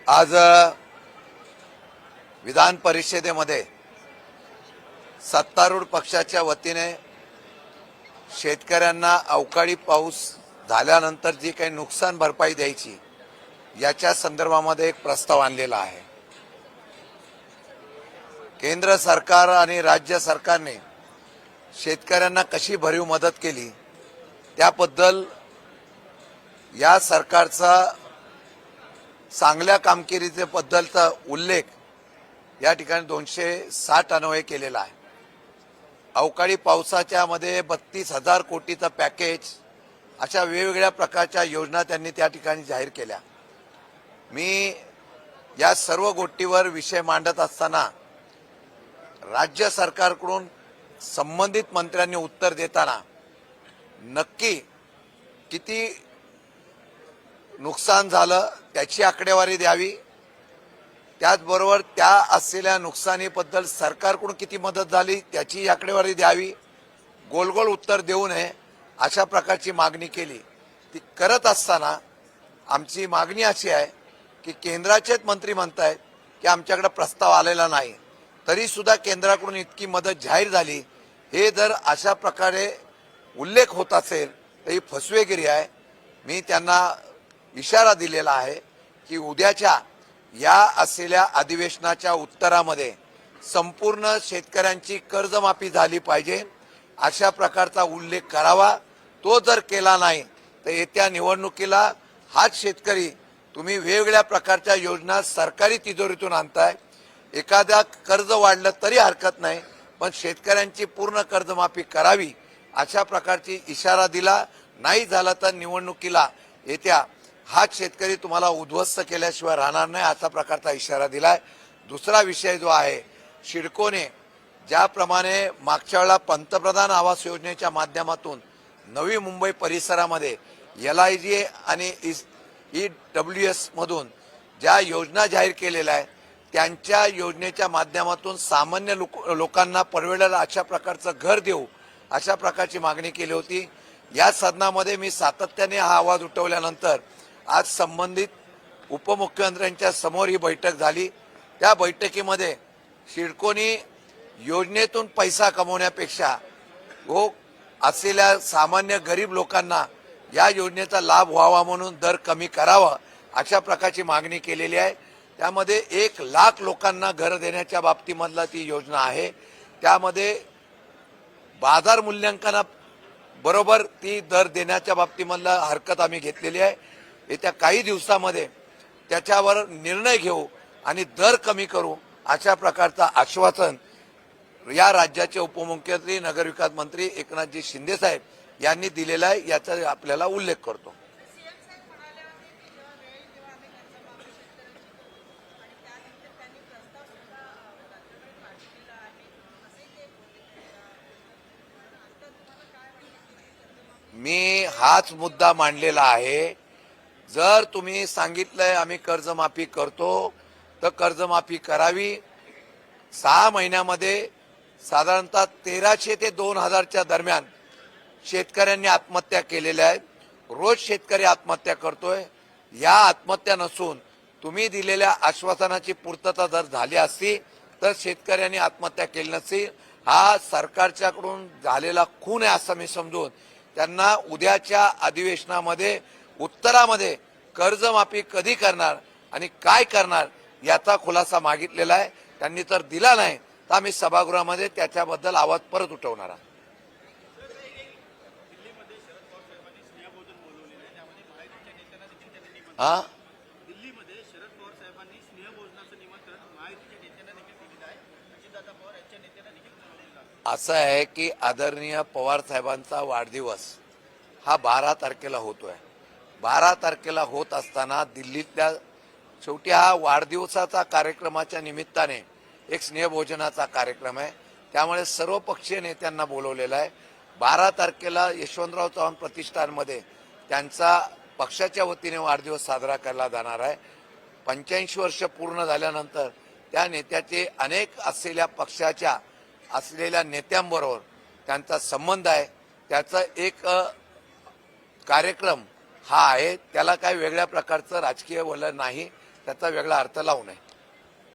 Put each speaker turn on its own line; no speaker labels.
आज विधान परिषदेमध्ये सत्तारूढ पक्षाच्या वतीने शेतकऱ्यांना अवकाळी पाऊस झाल्यानंतर जी काही नुकसान भरपाई द्यायची याच्या संदर्भामध्ये एक प्रस्ताव आणलेला आहे। केंद्र सरकार आणि राज्य सरकारने शेतकऱ्यांना कशी भरीव मदत केली त्याबद्दल या सरकारचा चांगल्या कामगिरीबद्दलचा उल्लेख या ठिकाणी 260 अन्वये केलेला आहे। अवकाळी पावसाच्या मध्ये 32,000 कोटीचं पॅकेज अशा वेगवेगळ्या प्रकारच्या योजना त्यांनी त्या ठिकाणी जाहीर केल्या। मी या सर्व गोष्टीवर विषय मांडत असताना राज्य सरकारकडून संबंधित मंत्र्यांनी उत्तर देताना नक्की किती नुकसान झालं त्याची आकडेवारी द्यावी, त्याचबरोबर त्या असलेल्या नुकसानीबद्दल सरकारकडून किती मदत झाली त्याची आकडेवारी द्यावी। गोल गोल उत्तर देऊ नये अशा प्रकारची मागणी केली। ती करत असताना आमची मागणी अशी आहे की केंद्राचेच मंत्री म्हणतायत की आमच्याकडे प्रस्ताव आलेला नाही, तरी सुद्धा केंद्राकडून इतकी मदत जाहीर झाली, हे जर अशा प्रकारे उल्लेख होत असेल तर ही फसवेगिरी आहे। मी त्यांना इशारा दिलेला आहे की उद्याच्या या असलेल्या अधिवेशनाच्या उत्तरामध्ये संपूर्ण शेतकऱ्यांची कर्जमाफी झाली पाहिजे अशा प्रकारचा उल्लेख करावा। तो जर केला नाही तर येत्या निवडणुकीला हाच शेतकरी तुम्ही वेगवेगळ्या प्रकारच्या योजना सरकारी तिजोरीतून आणताय। एखाद्या कर्ज वाढलं तरी हरकत नाही, पण शेतकऱ्यांची पूर्ण कर्जमाफी करावी अशा प्रकारची इशारा दिला। नाही झाला तर निवडणुकीला येत्या हाच शेतकरी तुम्हाला उद्ध्वस्त केल्याशिवाय राहणार नाही असा प्रकारचा इशारा दिलाय। दुसरा विषय जो आहे, सिडकोने ज्याप्रमाणे मागच्या वेळेला पंतप्रधान आवास योजनेच्या माध्यमातून नवी मुंबई परिसरामध्ये LIG आणि EWS मधून ज्या योजना जाहीर केलेल्या आहेत त्यांच्या योजनेच्या माध्यमातून सामान्य लोकांना परवडेल अशा प्रकारचं घर देऊ अशा प्रकारची मागणी केली होती। या सदनामध्ये मी सातत्याने हा आवाज उठवल्यानंतर आज संबंधित उपमुख्यमंत्र्यांच्या समोर ही बैठक झाली। त्या बैठकीमध्ये सिडकोनी योजनेतून पैसा कमवण्यापेक्षा असलेल्या सामान्य गरीब लोकांना या योजनेचा लाभ व्हावा म्हणून दर कमी करावा अशा प्रकारची मागणी केलेली आहे। त्यामध्ये 1 लाख लोकांना घर देण्याच्या बाबतीमधला ती योजना आहे। त्यामध्ये बाजार मूल्यांकना बरोबर ती दर देण्याच्या बाबतीमधला हरकत आम्ही घेतलेली आहे। येत्या काही दिवसामध्ये त्याच्यावर निर्णय घेऊ आणि दर कमी करू अशा प्रकारचा आश्वासन या राज्याचे उपमुख्यमंत्री नगरविकास मंत्री एकनाथजी शिंदे साहेब यांनी दिलेला आहे, याचा आपल्याला उल्लेख करतो। मी हाच मुद्दा मांडलेला आहे। जर तुम्ही सांगितलंय आम्ही कर्जमाफी करतो तर कर्जमाफी करावी। 6 महिन्यामध्ये साधारणतः 1300 ते 2000च्या दरम्यान शेतकऱ्यांनी आत्महत्या केलेल्या आहेत। रोज शेतकरी आत्महत्या करतोय। या आत्महत्या नसून तुम्ही दिलेल्या आश्वासनाची पूर्तता जर झाली असती तर शेतकऱ्यांनी आत्महत्या केली नसती। हा सरकारच्याकडून झालेला खून आहे असं मी समजून त्यांना उद्याच्या अधिवेशनामध्ये उत्तरामध्ये कर्जमाफी कधी करणार आणि काय करणार याचा खुलासा मागितलेला आहे। त्यांनी तर दिला नाही तर आम्ही सभागृहामध्ये त्याच्याबद्दल आवाज परत उठवणार आहोत।
दिल्लीमध्ये शरद पवार साहेबांनी स्नेहभोजनाचं निमंत्रण महायुतीच्या नेत्यांना देखील दिलेलं आहे। अजितदादा पवार यांच्या नेत्यांना देखील बोलवलेलं आहे।
असं आहे की आदरणीय पवार साहेबांचा वाढदिवस हा 12 तारखेला होतोय। 12 तारखेला होत असताना दिल्लीतल्या शेवटी हा वाढदिवसाचा कार्यक्रमाच्या निमित्ताने एक स्नेहभोजनाचा कार्यक्रम आहे, त्यामुळे सर्व पक्षीय नेत्यांना बोलवलेलं आहे। 12 तारखेला यशवंतराव चव्हाण प्रतिष्ठानमध्ये त्यांचा पक्षाच्या वतीने वाढदिवस साजरा केला जाणार आहे। 85 वर्ष पूर्ण झाल्यानंतर त्या नेत्याचे अनेक असलेल्या पक्षाच्या असलेल्या नेत्यांबरोबर त्यांचा संबंध आहे, त्याचा एक कार्यक्रम हा आहे, त्याला काही वेगळ्या प्रकारचं राजकीय वलय नाही। त्याचा वेगळा अर्थ लावू नये.